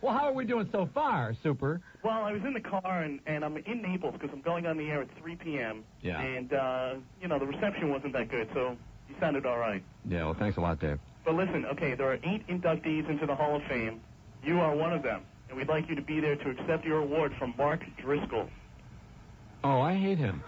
Well, how are we doing so far, Super? Well, I was in the car, and I'm in Naples because I'm going on the air at 3 p.m. Yeah. And, the reception wasn't that good, so you sounded all right. Yeah, well, thanks a lot, Dave. But listen, okay, there are 8 inductees into the Hall of Fame. You are one of them, and we'd like you to be there to accept your award from Mark Driscoll. Oh, I hate him.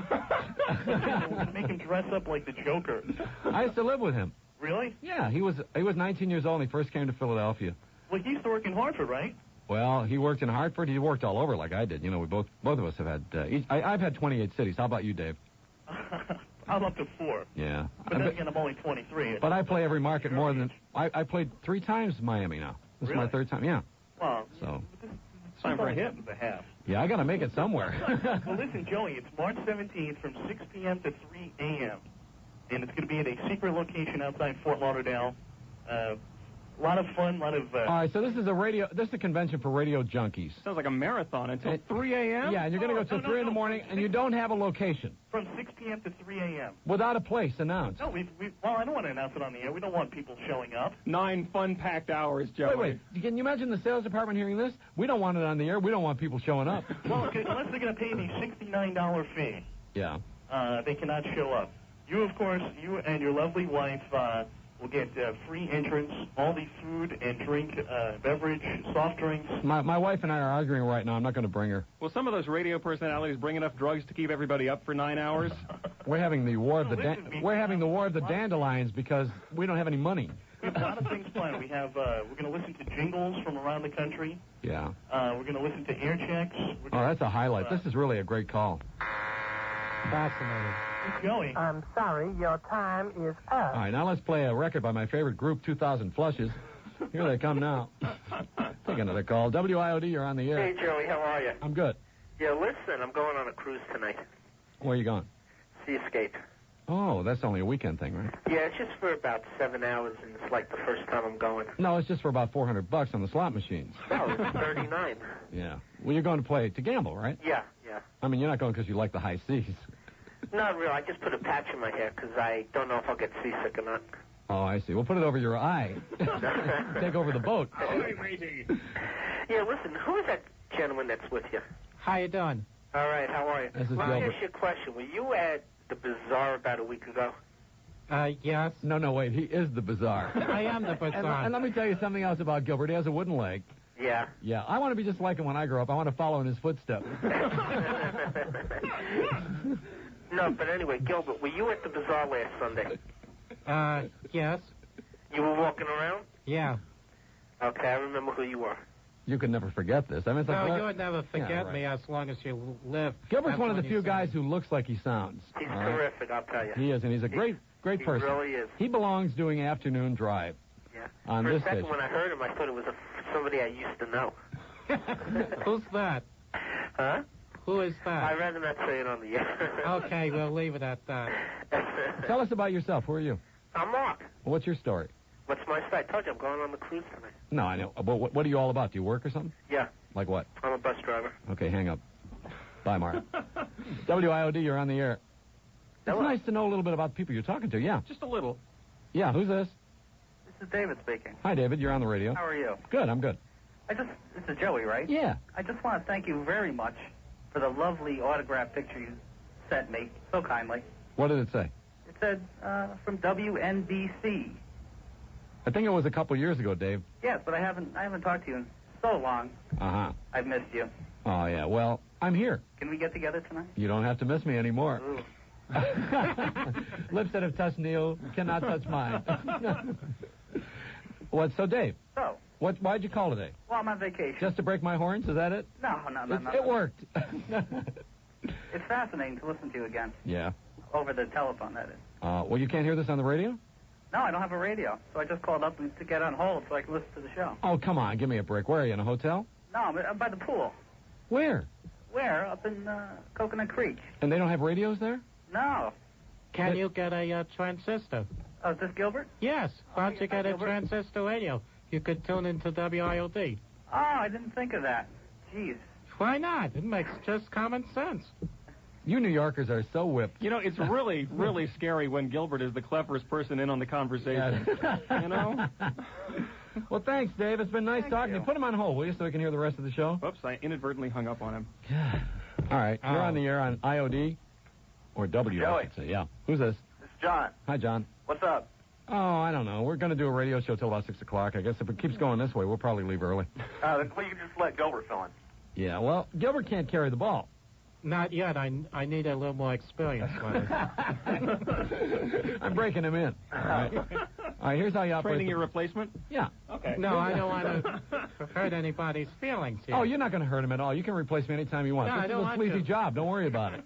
We're going to make him dress up like the Joker. I used to live with him. Really? Yeah, he was 19 years old when he first came to Philadelphia. Well, he used to work in Hartford, right? Well, he worked in Hartford. He worked all over like I did. You know, we both of us have had. I've had 28 cities. How about you, Dave? I'm up to 4. Yeah. But then again, I'm only 23. But I play every market more than I played 3 times Miami now. This is my 3rd time. Yeah. Well, so it's time for a hit. Yeah, I got to make it somewhere. Well, listen, Joey, it's March 17th from 6 p.m. to 3 a.m. And it's going to be at a secret location outside Fort Lauderdale. A lot of fun, All right, so this is a convention for radio junkies. Sounds like a marathon until 3 a.m.? Yeah, and you're going to go till 3 in the morning, and you don't have a location. From 6 p.m. to 3 a.m. Without a place announced. No, well, I don't want to announce it on the air. We don't want people showing up. 9 fun-packed hours, Joey. Wait. Can you imagine the sales department hearing this? We don't want it on the air. We don't want people showing up. Well, okay, unless they're going to pay the $69 fee. Yeah. They cannot show up. You, of course, you and your lovely wife will get free entrance, all the food and drink, beverage, soft drinks. My wife and I are arguing right now. I'm not going to bring her. Will some of those radio personalities bring enough drugs to keep everybody up for 9 hours? We're having the war of the dandelions because we don't have any money. We have a lot of things planned. We're going to listen to jingles from around the country. Yeah. We're going to listen to air checks. That's a highlight. This is really a great call. Fascinating. Joey. I'm sorry, your time is up. All right, now let's play a record by my favorite group, 2000 Flushes. Here they come now. Take another call. WIOD, you're on the air. Hey, Joey, how are you? I'm good. Yeah, listen, I'm going on a cruise tonight. Where are you going? Sea Escape. Oh, that's only a weekend thing, right? Yeah, it's just for about 7 hours, and it's like the first time I'm going. No, it's just for about $400 on the slot machines. No, it's 39. Yeah. Well, you're going to gamble, right? Yeah. I mean, you're not going because you like the high seas. Not real. I just put a patch in my hair because I don't know if I'll get seasick or not. Oh, I see. We'll put it over your eye. Take over the boat. Yeah, listen, who is that gentleman that's with you? How you doing? All right, how are you? This is Let me Gilbert. ask you a question. Were you at the Bazaar about a week ago? Yes. No, wait. He is the Bazaar. I am the Bazaar. And let me tell you something else about Gilbert. He has a wooden leg. Yeah. Yeah, I want to be just like him when I grow up. I want to follow in his footsteps. No, but anyway, Gilbert, were you at the Bazaar last Sunday? Yes. You were walking around? Yeah. Okay, I remember who you were. You can never forget this. I mean, it's like, you would never forget me as long as you live. Gilbert's one of the few guys who looks like he sounds. He's terrific, I'll tell you. He is, and he's a great person. He really is. He belongs doing afternoon drive. Yeah. On For this a second, station. when I heard him, I thought it was somebody I used to know. Who's that? Huh? Who is that? I'd rather not say it on the air. Okay, we'll leave it at that. Tell us about yourself. Who are you? I'm Mark. What's your story? What's my story? I told you I'm going on the cruise tonight. No, I know. But what are you all about? Do you work or something? Yeah. Like what? I'm a bus driver. Okay, hang up. Bye, Mark. WIOD, you're on the air. It's nice to know a little bit about the people you're talking to, yeah. Just a little. Yeah, who's this? This is David speaking. Hi, David. You're on the radio. How are you? Good, I'm good. This is Joey, right? Yeah. I just want to thank you very much for the lovely autograph picture you sent me so kindly. What did it say? It said, from WNBC. I think it was a couple years ago, Dave. Yes, but I haven't talked to you in so long. Uh-huh. I've missed you. Oh, yeah. Well, I'm here. Can we get together tonight? You don't have to miss me anymore. Ooh. Lips that have touched Neil cannot touch mine. So, Dave? So? Why'd you call today? Well, I'm on vacation. Just to break my horns? Is that it? No. It worked. It's fascinating to listen to you again. Yeah. Over the telephone, that is. Well, you can't hear this on the radio? No, I don't have a radio, so I just called up to get on hold so I can listen to the show. Oh, come on. Give me a break. Where are you, in a hotel? No, I'm by the pool. Where? Where? Up in Coconut Creek. And they don't have radios there? No. Can you get a transistor? Oh, is this Gilbert? Yes. Why don't you get a Gilbert? transistor radio? You could tune into WIOD. Oh, I didn't think of that. Jeez. Why not? It makes just common sense. You New Yorkers are so whipped. You know, it's really, really scary when Gilbert is the cleverest person in on the conversation. Yeah. You know? Well, thanks, Dave. It's been nice talking to you. Put him on hold, will you, so we can hear the rest of the show? Oops, I inadvertently hung up on him. All right. You're on the air on IOD or W, Joey. I should say. Yeah. Who's this? This is John. Hi, John. What's up? Oh, I don't know. We're going to do a radio show till about 6 o'clock. I guess if it keeps going this way, we'll probably leave early. Well, you can just let Gilbert fill in. Yeah, well, Gilbert can't carry the ball. Not yet. I need a little more experience with it. I'm breaking him in. All right. All right, here's how you operate. Training your replacement? Yeah. Okay. No, I don't want to hurt anybody's feelings here. Oh, you're not going to hurt him at all. You can replace me anytime you want. No, I This don't is a want sleazy to. job. Don't worry about it.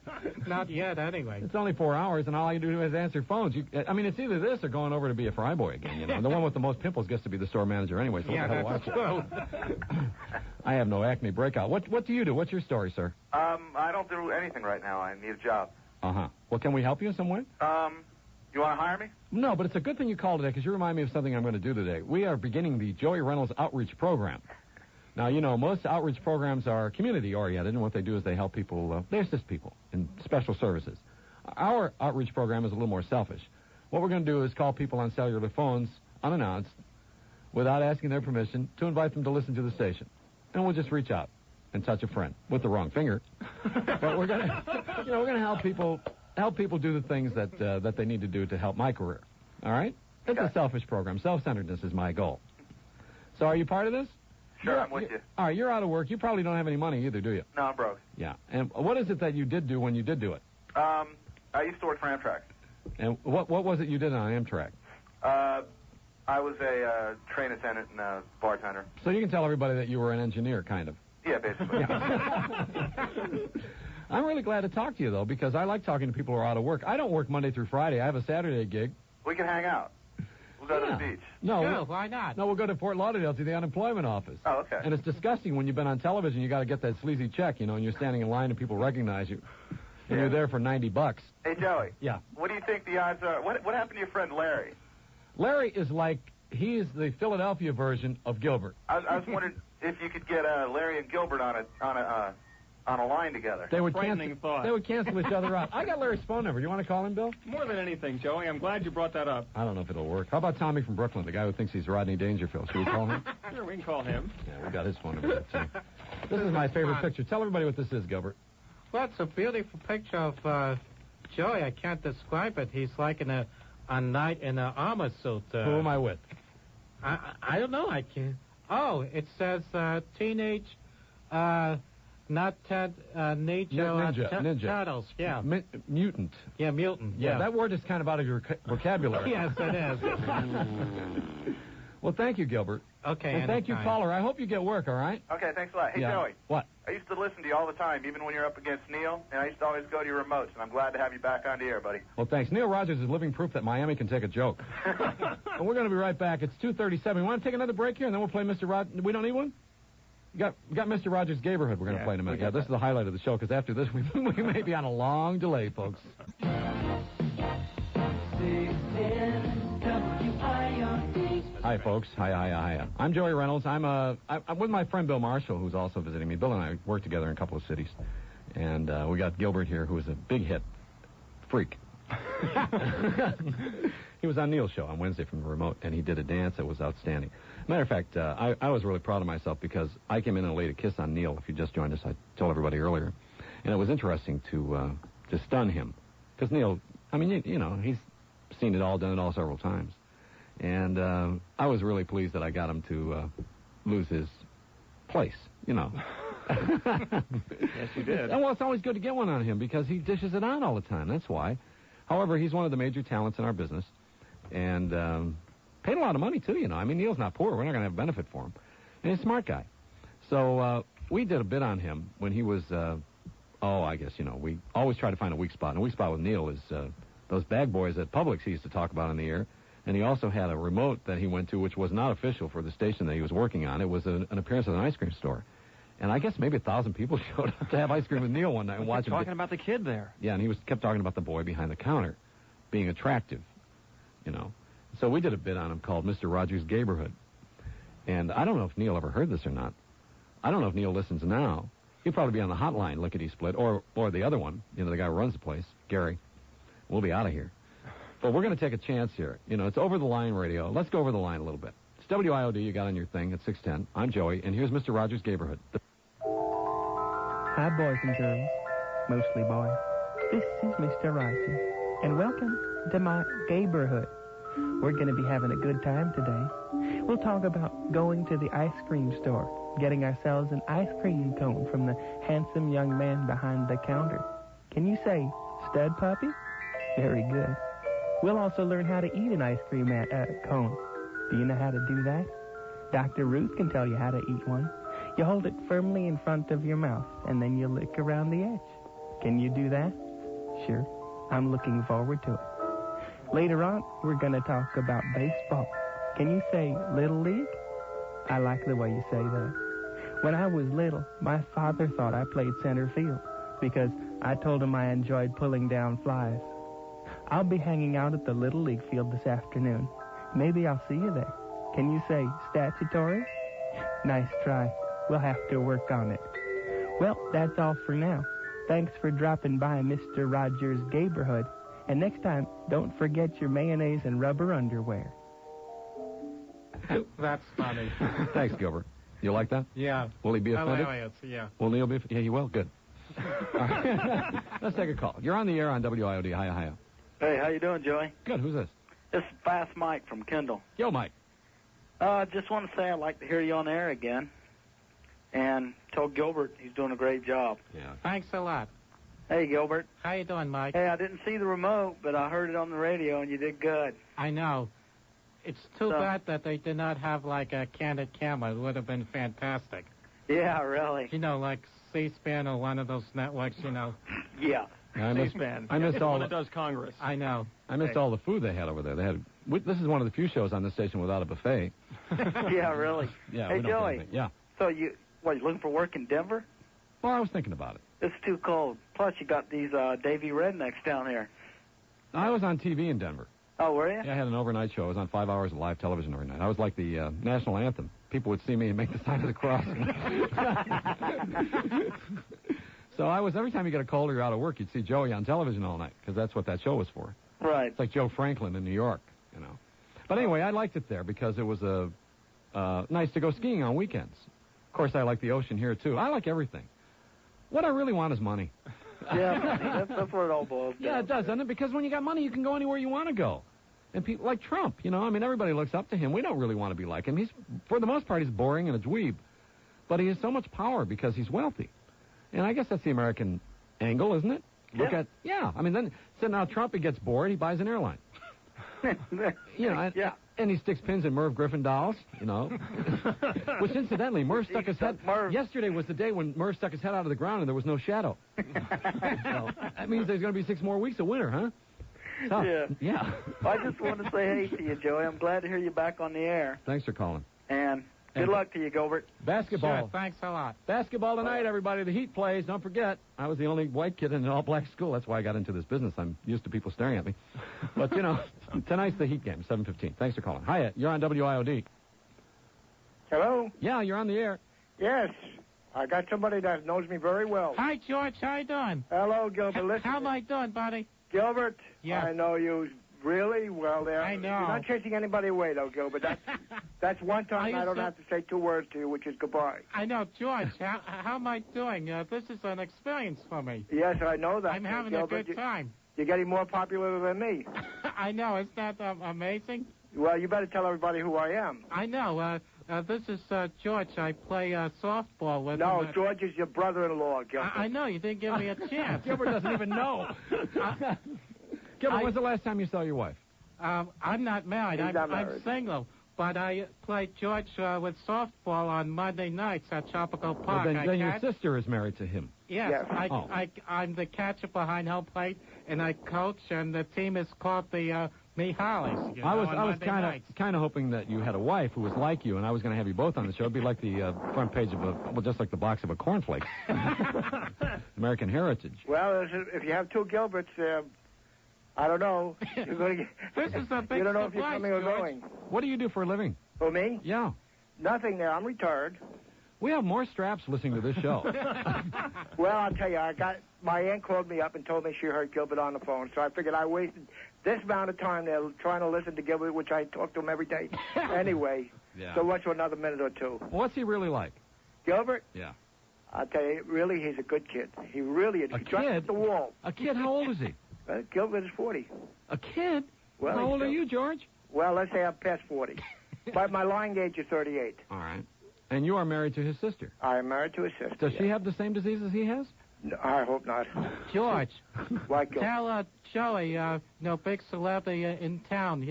Not yet, anyway. It's only 4 hours, and all you do is answer phones. I mean, it's either this or going over to be a fry boy again. You know, the one with the most pimples gets to be the store manager anyway. So Yeah, what the hell that's watch true. I have no acne breakout. What do you do? What's your story, sir? I don't do anything right now. I need a job. Well, can we help you in some way? You want to hire me? No, but it's a good thing you called today because you remind me of something I'm going to do today. We are beginning the Joey Reynolds Outreach Program. Now, you know, most outreach programs are community-oriented, and what they do is they help people, they assist people in special services. Our outreach program is a little more selfish. What we're going to do is call people on cellular phones, unannounced, without asking their permission, to invite them to listen to the station. And we'll just reach out and touch a friend with the wrong finger. But we're going to, we're going to help people do the things that they need to do to help my career. All right? It's a selfish program. Self-centeredness is my goal. So are you part of this? Sure, I'm with you. All right, you're out of work. You probably don't have any money either, do you? No, I'm broke. Yeah. And what is it that you did do when you did do it? I used to work for Amtrak. And what was it you did on Amtrak? I was a train attendant and a bartender. So you can tell everybody that you were an engineer, kind of. Yeah, basically. I'm really glad to talk to you, though, because I like talking to people who are out of work. I don't work Monday through Friday. I have a Saturday gig. We can hang out. We'll go to the beach. No, why not? No, we'll go to Fort Lauderdale to the unemployment office. Oh, okay. And it's disgusting when you've been on television. You got to get that sleazy check, and you're standing in line and people recognize you. And you're there for $90. Hey, Joey. Yeah. What do you think the odds are? What happened to your friend Larry? Larry is he's the Philadelphia version of Gilbert. I was wondering if you could get Larry and Gilbert on a line together. They would cancel each other out. I got Larry's phone number. You want to call him, Bill? More than anything, Joey. I'm glad you brought that up. I don't know if it'll work. How about Tommy from Brooklyn, the guy who thinks he's Rodney Dangerfield? Should we call him? Sure, we can call him. Yeah, we got his phone number, too. This is my favorite picture. Tell everybody what this is, Gilbert. Well, it's a beautiful picture of Joey. I can't describe it. He's like in a knight in an armor suit. Who am I with? I don't know. I can't. Oh, it says teenage, not ninja. Turtles. Yeah. Mutant. Yeah, mutant. Yeah, that word is kind of out of your vocabulary. Yes, it is. Well, thank you, Gilbert. Okay, and thank you, caller. I hope you get work, all right? Okay, thanks a lot. Hey, Joey. What? I used to listen to you all the time, even when you're up against Neil, and I used to always go to your remotes, and I'm glad to have you back on the air, buddy. Well, thanks. Neil Rogers is living proof that Miami can take a joke. And we're going to be right back. It's 2:37. You want to take another break here, and then we'll play Mr. Rogers? We don't need one? We got Mr. Rogers' Gaybourhood we're going to play in a minute. Yeah, this is the highlight of the show, because after this, we may be on a long delay, folks. Hi, folks. Hi. I'm Joey Reynolds. I'm with my friend Bill Marshall, who's also visiting me. Bill and I work together in a couple of cities. And we got Gilbert here, who is a big hit. Freak. He was on Neil's show on Wednesday from the remote, and he did a dance that was outstanding. Matter of fact, I was really proud of myself because I came in and laid a kiss on Neil. If you just joined us, I told everybody earlier. And it was interesting to stun him. Because Neil, I mean, he's seen it all, done it all several times. And I was really pleased that I got him to lose his place, Yes, you did. And well, it's always good to get one on him because he dishes it on all the time. That's why. However, he's one of the major talents in our business. And paid a lot of money, too, I mean, Neil's not poor. We're not going to have a benefit for him. And he's a smart guy. So we did a bit on him when he was, I guess, we always try to find a weak spot. And a weak spot with Neil is those bag boys at Publix he used to talk about on the air. And he also had a remote that he went to, which was not official for the station that he was working on. It was an appearance at an ice cream store. And I guess maybe 1,000 people showed up to have ice cream with Neil one night and watch him. Talking about the kid there. Yeah, and he kept talking about the boy behind the counter being attractive, So we did a bit on him called Mr. Rogers' Gaybourhood. And I don't know if Neil ever heard this or not. I don't know if Neil listens now. He'll probably be on the hotline, lickety-split, or the other one, the guy who runs the place, Gary. We'll be out of here. But we're going to take a chance here. It's over-the-line radio. Let's go over the line a little bit. It's WIOD you got on your thing at 610. I'm Joey, and here's Mr. Rogers' Gaybourhood. Hi, boys and girls. Mostly boys. This is Mr. Rogers, and welcome to my Gaybourhood. We're going to be having a good time today. We'll talk about going to the ice cream store, getting ourselves an ice cream cone from the handsome young man behind the counter. Can you say, stud puppy? Very good. We'll also learn how to eat an ice cream cone. Do you know how to do that? Dr. Ruth can tell you how to eat one. You hold it firmly in front of your mouth, and then you lick around the edge. Can you do that? Sure. I'm looking forward to it. Later on, we're going to talk about baseball. Can you say Little League? I like the way you say that. When I was little, my father thought I played center field because I told him I enjoyed pulling down flies. I'll be hanging out at the Little League field this afternoon. Maybe I'll see you there. Can you say statutory? Nice try. We'll have to work on it. Well, that's all for now. Thanks for dropping by Mr. Rogers' Gaybourhood. And next time, don't forget your mayonnaise and rubber underwear. That's funny. Thanks, Gilbert. You like that? Yeah. Will he be offended? Hilarious, yeah. Will Neil be? Yeah, he will. Good. All right. Let's take a call. You're on the air on WIOD. Hiya. Hey, how you doing, Joey? Good. Who's this? This is Fast Mike from Kendall. Yo, Mike. Just want to say I'd like to hear you on the air again. And told Gilbert he's doing a great job. Yeah. Thanks a lot. Hey, Gilbert. How you doing, Mike? Hey, I didn't see the remote, but I heard it on the radio, and you did good. I know. It's too bad that they did not have, like, a candid camera. It would have been fantastic. Yeah, really. You know, like C-SPAN or one of those networks, you know. Yeah. I missed all one that does Congress. I know. I missed all the food they had over there. This is one of the few shows on this station without a buffet. Yeah, really. Yeah. Hey, Joey. Yeah. So you looking for work in Denver? Well, I was thinking about it. It's too cold. Plus, you got these Davy rednecks down here. I was on TV in Denver. Oh, were you? Yeah, I had an overnight show. I was on 5 hours of live television every night. I was like the national anthem. People would see me and make the sign of the cross. So every time you get a cold or you're out of work, you'd see Joey on television all night, because that's what that show was for. Right. It's like Joe Franklin in New York, you know. But anyway, I liked it there because it was nice to go skiing on weekends. Of course, I like the ocean here, too. I like everything. What I really want is money. Yeah, that's what it all boils down. Yeah, it does, doesn't it? Because when you got money, you can go anywhere you want to go. And people like Trump, you know, I mean, everybody looks up to him. We don't really want to be like him. For the most part, he's boring and a dweeb. But he has so much power because he's wealthy. And I guess that's the American angle, isn't it? Yeah. I mean, then, so now Trump, he gets bored, he buys an airline. You know, and he sticks pins in Merv Griffin dolls, you know. Which, incidentally, Merv stuck his head... Yesterday was the day when Merv stuck his head out of the ground and there was no shadow. So, that means there's going to be 6 more weeks of winter, huh? So, yeah. I just want to say hey to you, Joey. I'm glad to hear you back on the air. Thanks for calling. And good luck to you, Gilbert. Basketball. Sure, thanks a lot. Basketball tonight, everybody. The Heat plays. Don't forget, I was the only white kid in an all-black school. That's why I got into this business. I'm used to people staring at me. But, you know, tonight's the Heat game, 7:15. Thanks for calling. Hiya, you're on WIOD. Hello? Yeah, you're on the air. Yes. I got somebody that knows me very well. Hi, George. How you doing? Hello, Gilbert. Listen. How am I doing, buddy? Gilbert, yes. I know you really well there. I know. You're not chasing anybody away, though, Gilbert. That's one time I don't have to say 2 words to you, which is goodbye. I know. George, how am I doing? This is an experience for me. Yes, I know that. I'm having Gilbert, a good time. You're getting more popular than me. I know. Isn't that amazing? Well, you better tell everybody who I am. I know. This is George. I play softball with No, him. George is your brother-in-law, Gilbert. I know. You didn't give me a chance. Gilbert doesn't even know. Gilbert, when's the last time you saw your wife? I'm not married. I'm single. But I played George with softball on Monday nights at Tropical Park. Well, then your sister is married to him. Yes. I'm the catcher behind home plate, and I coach, and the team is called the Mihales. I was kind of hoping that you had a wife who was like you, and I was going to have you both on the show. It'd be like the front page of just like the box of a cornflake. American Heritage. Well, if you have 2 Gilberts, I don't know. You're going to this is a big You don't know surprise, if you're coming or George. going. What do you do for a living? For me? Yeah. Nothing there. I'm retired. We have more straps listening to this show. Well, I'll tell you, my aunt called me up and told me she heard Gilbert on the phone, so I figured I wasted this amount of time there trying to listen to Gilbert, which I talk to him every day. Anyway, Yeah. So what's for another minute or two? What's he really like? Gilbert? Yeah. I'll tell you, really, he's a good kid. He really is. A He jumped kid? at the wall. A kid? How old is he? Gilbert is 40. A kid? Well, how old are you, George? Well, let's say I'm past 40. But my lying age is 38. All right. And you are married to his sister? I am married to his sister. Does she have the same disease as he has? No, I hope not. George, What, Gilbert? tell Joey, big celebrity in town,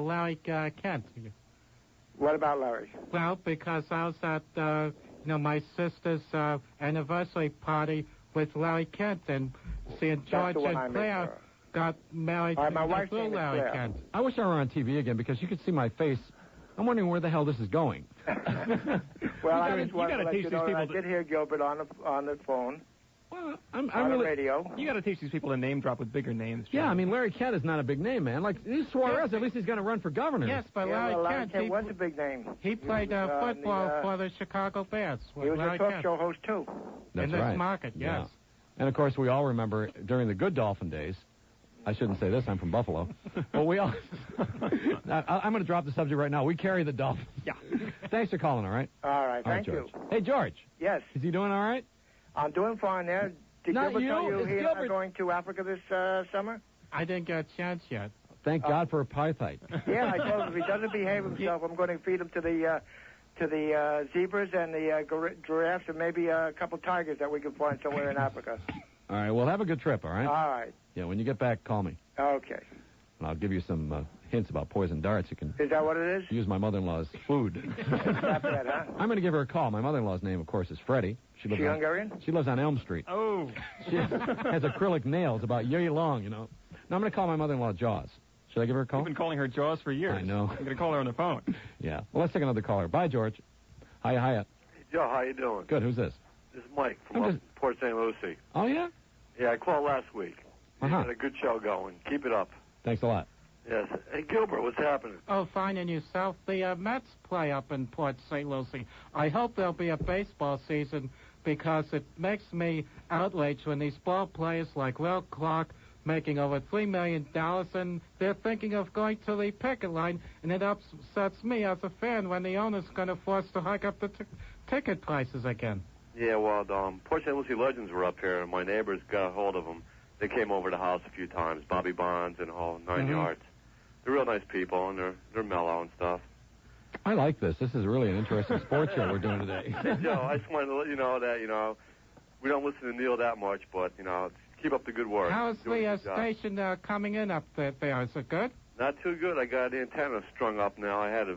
Larry Kent. What about Larry? Well, because I was at, my sister's anniversary party with Larry Kent, and seeing George and Claire got married my wife's to name is Larry Claire. Kent. I wish I were on TV again because you could see my face. I'm wondering where the hell this is going. Well, I just want to gotta let teach you these know that I people did hear Gilbert on the phone. Well, I'm on really... the radio. You got to teach these people to name drop with bigger names. Yeah, I mean, Larry Kent is not a big name, man. Like, he's Suarez, at least he's going to run for governor. Yes, but Yeah, Larry Kent, was a big name. he played football for the Chicago Bears. He was Larry a talk Kent. show host, too. That's in this right. market, Yeah. yes. And, of course, we all remember during the good Dolphin days, I shouldn't say this, I'm from Buffalo, but we all... I'm going to drop the subject right now. We carry the Dolphins. Yeah. Thanks for calling, all right? All right, thank George. you. Hey, George. Yes. Is he doing all right? I'm doing fine there. Did Not Gilbert you, tell you it's he and I are Gilbert. going to Africa this summer? I didn't get a chance yet. Thank God for apartheid. Yeah, I told him if he doesn't behave himself, I'm going to feed him to the zebras and the giraffes and maybe a couple tigers that we can find somewhere in Africa. All right, well, have a good trip, all right? All right. Yeah, when you get back, call me. Okay. And I'll give you some hints about poison darts. You can Is that what it is? use my mother-in-law's food. Not bad, huh? I'm going to give her a call. My mother-in-law's name, of course, is Freddie. She Hungarian? She lives on Elm Street. Oh. She has acrylic nails about yay long, Now, I'm going to call my mother-in-law Jaws. Should I give her a call? You've been calling her Jaws for years. I know. I'm going to call her on the phone. Yeah. Well, let's take another caller. Bye, George. Hiya. Hey, Joe, how you doing? Good. Who's this? This is Mike from Port St. Lucie. Oh, yeah? Yeah, I called last week. You got a good show going. Keep it up. Thanks a lot. Yes. Hey, Gilbert, what's happening? Oh, fine, and yourself? The Mets play up in Port St. Lucie. I hope there'll be a baseball season because it makes me outraged when these ball players like Will Clark making over $3 million and they're thinking of going to the picket line, and it upsets me as a fan when the owner's going to force to hike up the ticket prices again. Yeah, well, Port St. Lucie Legends were up here, and my neighbors got a hold of them. They came over to the house a few times, Bobby Bonds and all 9 yards. They're real nice people, and they're mellow and stuff. I like this. This is really an interesting sports show we're doing today. Joe, I just wanted to let you know that, we don't listen to Neil that much, but, keep up the good work. How's the station coming in up there? Is it good? Not too good. I got the antenna strung up now. I had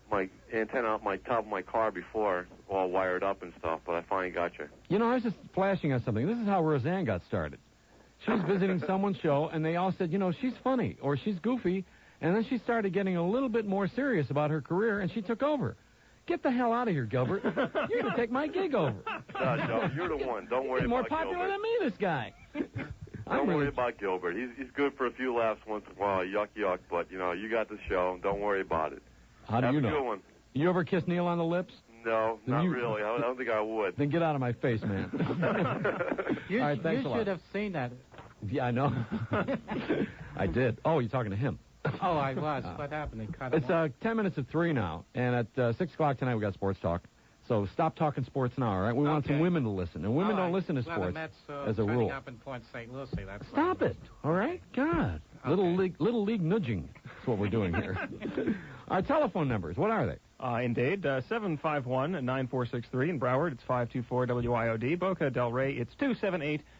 my antenna up my top of my car before, all wired up and stuff, but I finally got you. I was just flashing on something. This is how Roseanne got started. She was visiting someone's show, and they all said, she's funny, or she's goofy, and then she started getting a little bit more serious about her career, and she took over. Get the hell out of here, Gilbert. You're going to take my gig over. No, Joe, you're the one. Don't worry about Gilbert. He's more popular than me, this guy. Don't worry about Gilbert. He's good for a few laughs once in a while. Yuck, yuck. But, you got the show. Don't worry about it. How do you know? Have a good one. You ever kiss Neil on the lips? No, not really. I don't think I would. Then get out of my face, man. You All right, thanks a lot. should have seen that. Yeah, I know. I did. Oh, you're talking to him. Oh, I was. What happened? It's 10 minutes of 3 now, and at 6 o'clock tonight we got sports talk. So stop talking sports now, all right? We want some women to listen, and women don't listen to sports as a rule. Up in Port St. Lucie, that's stop it, all right? God, little league nudging. That's what we're doing here. Our telephone numbers, what are they? In Dade, 751-9463. In Broward, it's 524-WIOD. Boca Del Rey, it's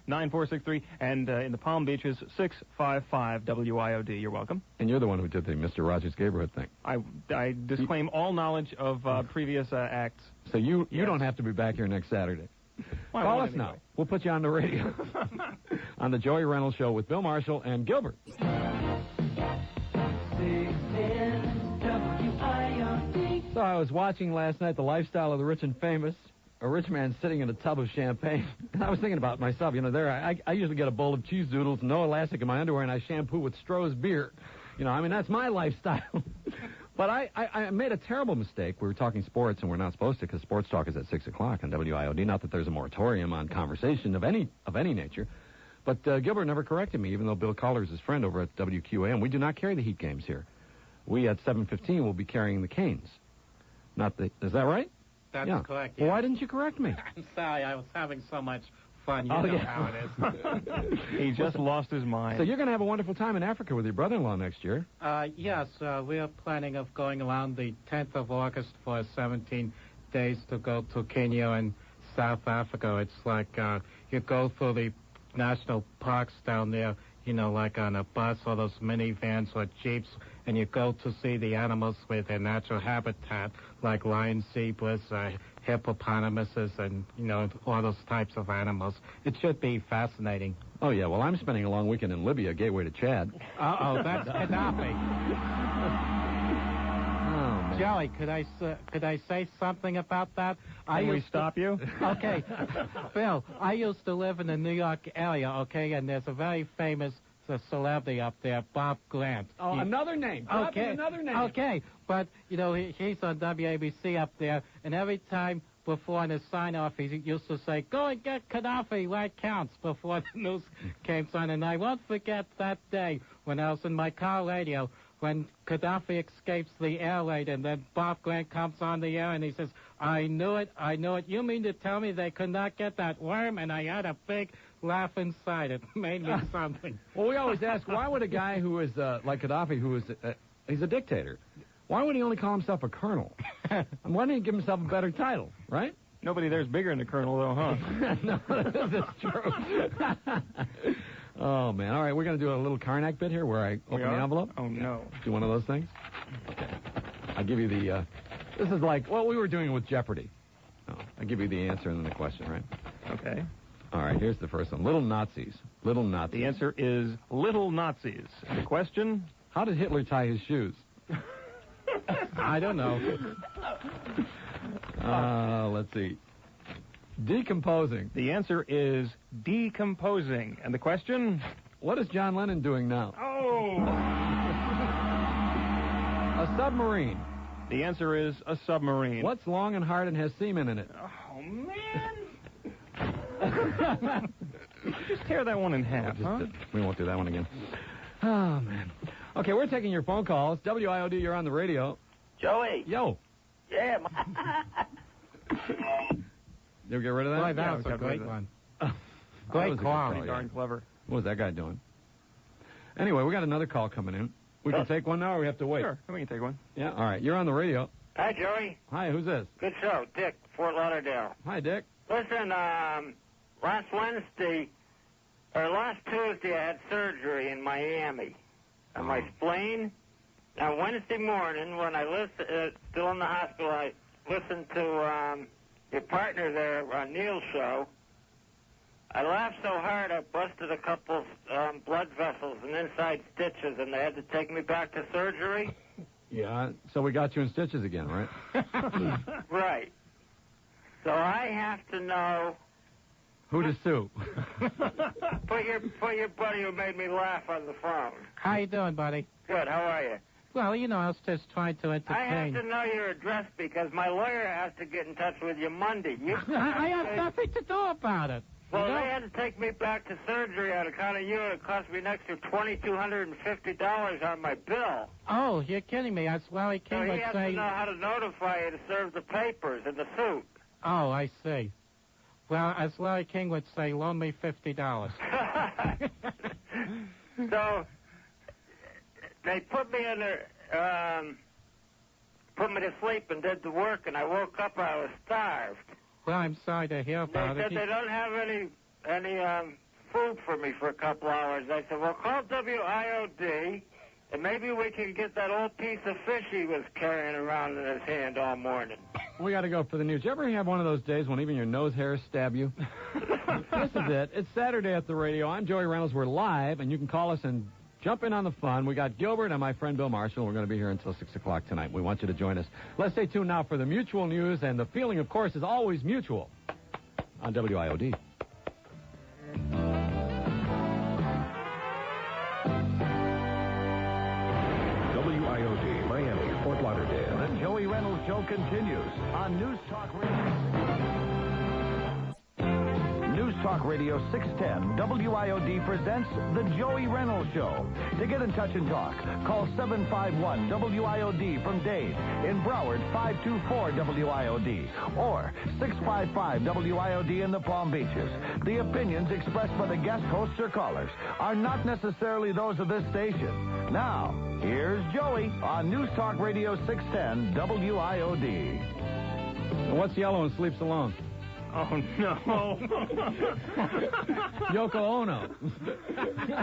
278-9463. And in the Palm Beaches, 655-WIOD. You're welcome. And you're the one who did the Mr. Rogers Gaybourhood thing. I disclaim all knowledge of previous acts. So you don't have to be back here next Saturday. Well, call us now. We'll put you on the radio. On the Joey Reynolds Show with Bill Marshall and Gilbert. So I was watching last night The Lifestyle of the Rich and Famous, a rich man sitting in a tub of champagne. And I was thinking about myself, I usually get a bowl of cheese doodles, no elastic in my underwear, and I shampoo with Stroh's beer. That's my lifestyle. But I made a terrible mistake. We were talking sports, and we're not supposed to because sports talk is at 6 o'clock on WIOD. Not that there's a moratorium on conversation of any nature. But Gilbert never corrected me, even though Bill Caller's his friend over at WQAM. We do not carry the Heat games here. We at 7:15 will be carrying the Canes. Is that right? That's correct. Well, why didn't you correct me? I'm sorry. I was having so much fun. You know how it is. He just lost his mind. So you're going to have a wonderful time in Africa with your brother-in-law next year. Yes. We are planning of going around the 10th of August for 17 days to go to Kenya and South Africa. It's like you go through the national parks down there, you know, like on a bus or those minivans or jeeps, and you go to see the animals with their natural habitat, like lions, zebras, hippopotamuses, and, you know, all those types of animals. It should be fascinating. Oh, yeah. Well, I'm spending a long weekend in Libya, gateway to Chad. Uh-oh, that's Gaddafi. Joey, could I say something about that? Can we stop you? Okay. Bill, I used to live in the New York area, okay, and there's a very famous celebrity up there, Bob Grant. Oh, another name. Okay. Another name. Okay, but, you know, he's on WABC up there, and every time before the sign-off, he used to say, go and get Gaddafi, that counts, before the news came on. And I won't forget that day when I was in my car radio, when Gaddafi escapes the air raid, and then Bob Grant comes on the air and he says, I knew it. You mean to tell me they could not get that worm? And I had a big laugh inside. It made me something. Well, we always ask, why would a guy who is like Gaddafi, who is he's a dictator, why would he only call himself a colonel? And why didn't he give himself a better title, right? Nobody there's bigger than a colonel, though, huh? No, that's true. Oh, man. All right, we're going to do a little Karnak bit here where I open the envelope. Oh, no. Do one of those things? Okay. I'll give you the, this is like, well, we were doing it with Jeopardy. Oh, I'll give you the answer and then the question, right? Okay. All right, here's the first one. Little Nazis. Little Nazis. The answer is little Nazis. The question? How did Hitler tie his shoes? I don't know. Let's see. Decomposing. The answer is decomposing. And the question? What is John Lennon doing now? Oh! A submarine. The answer is a submarine. What's long and hard and has semen in it? Oh, man! Just tear that one in half, We won't do that one again. Oh, man. Okay, we're taking your phone calls. WIOD, you're on the radio. Joey. Yo. Yeah. Did we get rid of that? Boy, that was a great one. Great call. Darn clever. What was that guy doing? Anyway, we got another call coming in. We can take one now, or we have to wait? Sure, we can take one. Yeah, all right. You're on the radio. Hi, Joey. Hi, who's this? Good show. Dick, Fort Lauderdale. Hi, Dick. Listen, last Tuesday, I had surgery in Miami on my spleen. Now, Wednesday morning, when I still in the hospital, I listened to your partner there, Neil's show. I laughed so hard I busted a couple blood vessels and inside stitches, and they had to take me back to surgery. Yeah, so we got you in stitches again, right? Right. So I have to know who to sue. Put your buddy who made me laugh on the phone. How you doing, buddy? Good. How are you? Well, you know, I was just trying to entertain. I have to know your address because my lawyer has to get in touch with you Monday. I have nothing to do about it. Well, they had to take me back to surgery on account of you. It cost me an extra $2,250 on my bill. Oh, you're kidding me. That's why King would say... So he has to know how to notify you to serve the papers in the suit. Oh, I see. Well, as Larry King would say, loan me $50. So they put me in there, put me to sleep and did the work, and I woke up, I was starved. Well, I'm sorry to hear about it. They said they don't have any food for me for a couple hours. I said, well, call WIOD, and maybe we can get that old piece of fish he was carrying around in his hand all morning. We got to go for the news. You ever have one of those days when even your nose hairs stab you? This is it. It's Saturday at the radio. I'm Joey Reynolds. We're live, and you can call us and jump in on the fun. We got Gilbert and my friend Bill Marshall. We're going to be here until 6 o'clock tonight. We want you to join us. Let's stay tuned now for the mutual news, and the feeling, of course, is always mutual on WIOD. WIOD, Miami, Fort Lauderdale. The Joey Reynolds Show continues on News Talk Radio. News Talk Radio 610, WIOD presents The Joey Reynolds Show. To get in touch and talk, call 751-WIOD from Dade. In Broward, 524-WIOD. Or 655-WIOD in the Palm Beaches. The opinions expressed by the guest hosts or callers are not necessarily those of this station. Now, here's Joey on News Talk Radio 610 WIOD. What's yellow and sleeps alone? Oh, no. Yoko Ono.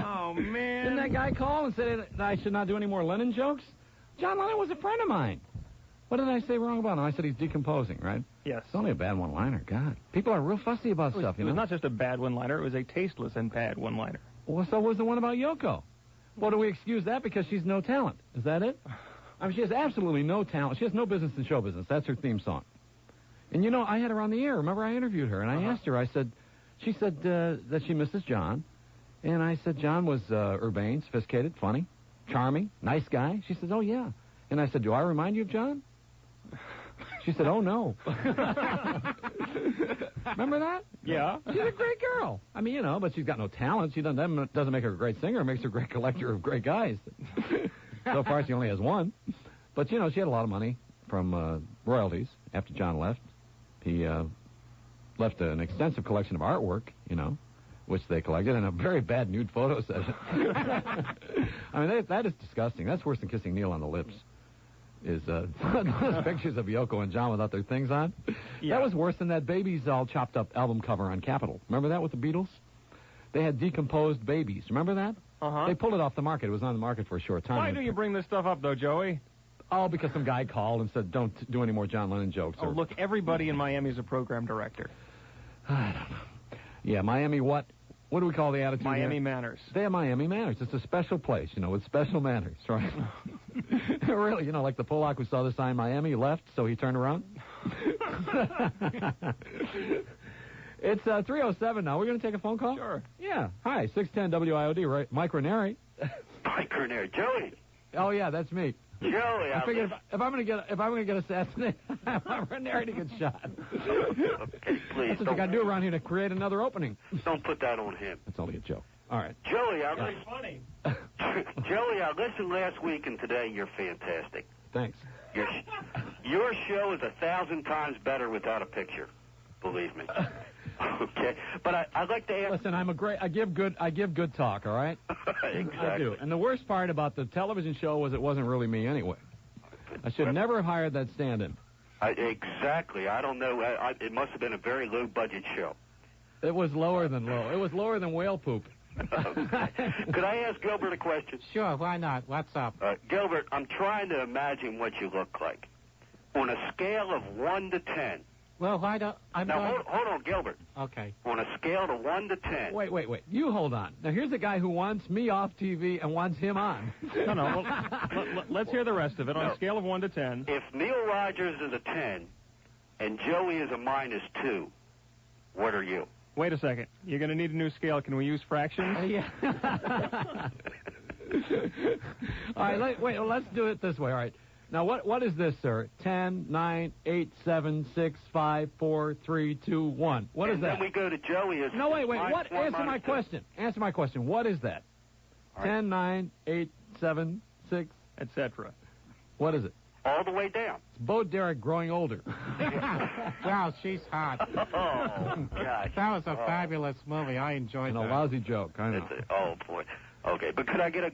Oh, man. Didn't that guy call and say that I should not do any more Lennon jokes? John Lennon was a friend of mine. What did I say wrong about him? I said he's decomposing, right? Yes. It's only a bad one-liner. God. People are real fussy about stuff, you know? It was not just a bad one-liner. It was a tasteless and bad one-liner. Well, so was the one about Yoko. Well, do we excuse that because she's no talent? Is that it? I mean, she has absolutely no talent. She has no business in show business. That's her theme song. And, you know, I had her on the air. Remember, I interviewed her, and I asked her. She said that she misses John. And I said John was urbane, sophisticated, funny, charming, nice guy. She said, oh, yeah. And I said, do I remind you of John? She said, oh, no. Remember that? Yeah. She's a great girl. I mean, you know, but she's got no talent. She doesn't make her a great singer. It makes her a great collector of great guys. So far, she only has one. But, you know, she had a lot of money from royalties after John left. He left an extensive collection of artwork, you know, which they collected, and a very bad nude photo session. I mean, that is disgusting. That's worse than kissing Neil on the lips, is those pictures of Yoko and John without their things on. Yeah. That was worse than that Babies All Chopped Up album cover on Capitol. Remember that with the Beatles? They had decomposed babies. Remember that? Uh-huh. They pulled it off the market. It was on the market for a short time. Why do you bring this stuff up, though, Joey? Oh, because some guy called and said, don't do any more John Lennon jokes. Oh, look, everybody in Miami is a program director. I don't know. Yeah, Miami what? What do we call the attitude Miami there? Manners. They have Miami Manners. It's a special place, you know, with special manners, right? Really, you know, like the Polak who saw the sign Miami left, so he turned around. It's 3:07 now. We're going to take a phone call? Sure. Yeah. Hi, 610 WIOD, right? Mike Ranieri. Mike Ranieri. Joey. Oh, yeah, that's me. Joey, I figured if I'm gonna get assassinated, I'm Ranieri to get shot. Okay, please. That's what I got to do around here to create another opening. Don't put that on him. That's only a joke. All right. Joey, funny. Joey, I listened last week and today. You're fantastic. Thanks. Your show is 1,000 times better without a picture. Believe me. Okay, but I'd like to ask. Listen, I give good talk. All right. Exactly. I do. And the worst part about the television show was it wasn't really me anyway. I should never have hired that stand-in. Exactly. I don't know. It must have been a very low-budget show. It was lower than low. It was lower than whale poop. Okay. Could I ask Gilbert a question? Sure. Why not? What's up? Gilbert, I'm trying to imagine what you look like on a scale of 1 to 10. Well, why don't hold on, Gilbert. Okay. On a scale of 1 to 10. Wait. You hold on. Now, here's a guy who wants me off TV and wants him on. No. Let's hear the rest of it. On a scale of 1 to 10. If Neil Rogers is a 10 and Joey is a -2, what are you? Wait a second. You're going to need a new scale. Can we use fractions? Yeah. All right. Let's do it this way. All right. Now, what is this, sir? 10, 9, 8, 7, 6, 5, 4, 3, 2, 1. What is that? And then we go to Joey. No, wait. What? Answer my question. Answer my question. What is that? All 10, 9, 8, 7, 6, etc. What is it? All the way down. It's Bo Derek growing older. Wow, she's hot. Oh, gosh. That was a fabulous movie. I enjoyed that. And a lousy joke. I know. Oh, boy. Okay, but could I get a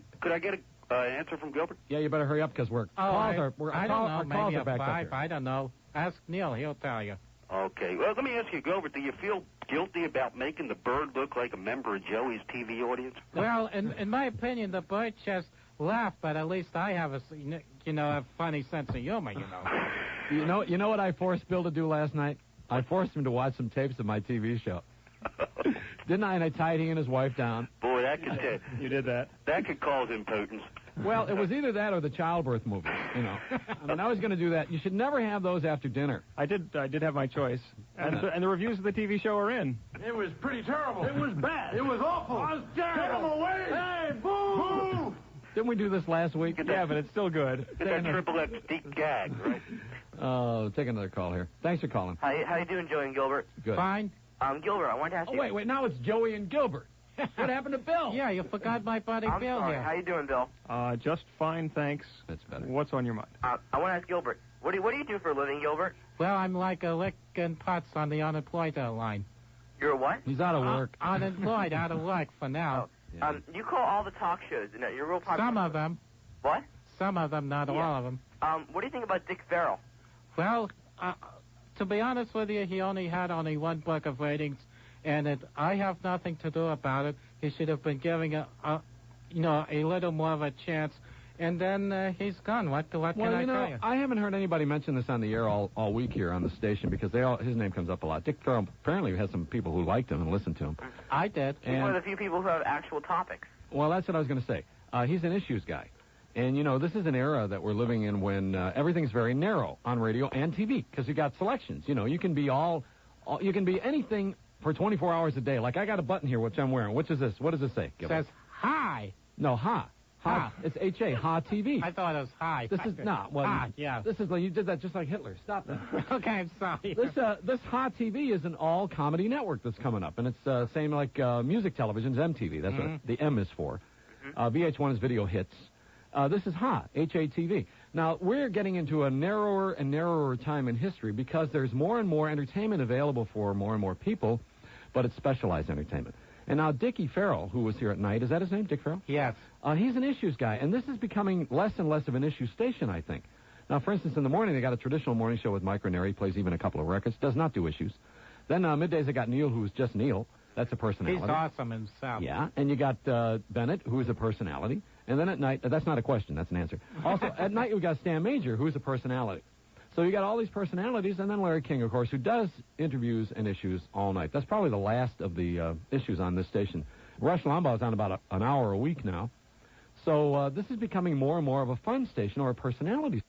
answer from Gilbert? Yeah, you better hurry up because I don't know, maybe a 5. Up I don't know. Ask Neil. He'll tell you. Okay. Well, let me ask you, Gilbert, do you feel guilty about making the bird look like a member of Joey's TV audience? Well, in my opinion, the bird just laughed, but at least I have a funny sense of humor, You know what I forced Bill to do last night? I forced him to watch some tapes of my TV show. Didn't I? And I tied he and his wife down. Boy, that could... You did that. That could cause impotence. Well, it was either that or the childbirth movie, I mean, I was going to do that. You should never have those after dinner. I did have my choice. And the reviews of the TV show are in. It was pretty terrible. It was bad. It was awful. It was terrible. Get him away. Hey, boo! Boo! Didn't we do this last week? Yeah, but it's still good. It's that triple X deep gag, right? Take another call here. Thanks for calling. How you doing, Joey and Gilbert? Good. Fine. Gilbert, I wanted to ask you... Wait, now it's Joey and Gilbert. What happened to Bill? Yeah, you forgot my buddy Bill sorry. here. How you doing, Bill? Just fine, thanks. That's better. What's on your mind? I want to ask Gilbert. What do you do for a living, Gilbert? Well, I'm like a licking putz on the unemployed line. You're a what? He's out of work. Unemployed, out of work for now. Yeah. You call all the talk shows. You're real popular. Some of them. What? Some of them, not all of them. What do you think about Dick Farrell? Well, to be honest with you, he only had one book of ratings, and I have nothing to do about it. He should have been giving a little more of a chance. And then he's gone. What can I tell you? I haven't heard anybody mention this on the air all week here on the station because his name comes up a lot. Dick Farrell apparently has some people who liked him and listened to him. I did. He's one of the few people who have actual topics. Well, that's what I was going to say. He's an issues guy. And, this is an era that we're living in when everything's very narrow on radio and TV because you got selections. You can be you can be anything for 24 hours a day. Like I got a button here, which I'm wearing. Which is this? What does it say? It says hi. No, ha. Ha. It's H-A, Ha TV. I thought it was hi. This is not. Well, ha, yeah. This is you did that just like Hitler. Stop that. Okay, I'm sorry. This Ha TV is an all-comedy network that's coming up, and it's same like music television's MTV. That's what the M is for. VH1 is video hits. This is Ha, H-A-TV. Now, we're getting into a narrower and narrower time in history because there's more and more entertainment available for more and more people, but it's specialized entertainment. And now Dickie Farrell, who was here at night, is that his name, Dick Farrell? Yes. He's an issues guy, and this is becoming less and less of an issue station, I think. Now, for instance, in the morning, they got a traditional morning show with Mike Ranieri, plays even a couple of records, does not do issues. Then middays, they got Neil, who's just Neil. That's a personality. He's awesome himself. Yeah, and you got Bennett, who is a personality. And then at night, that's not a question, that's an answer. Also, at night, we got Stan Major, who's a personality. So you got all these personalities, and then Larry King, of course, who does interviews and issues all night. That's probably the last of the issues on this station. Rush Limbaugh's on about an hour a week now. So this is becoming more and more of a fun station or a personality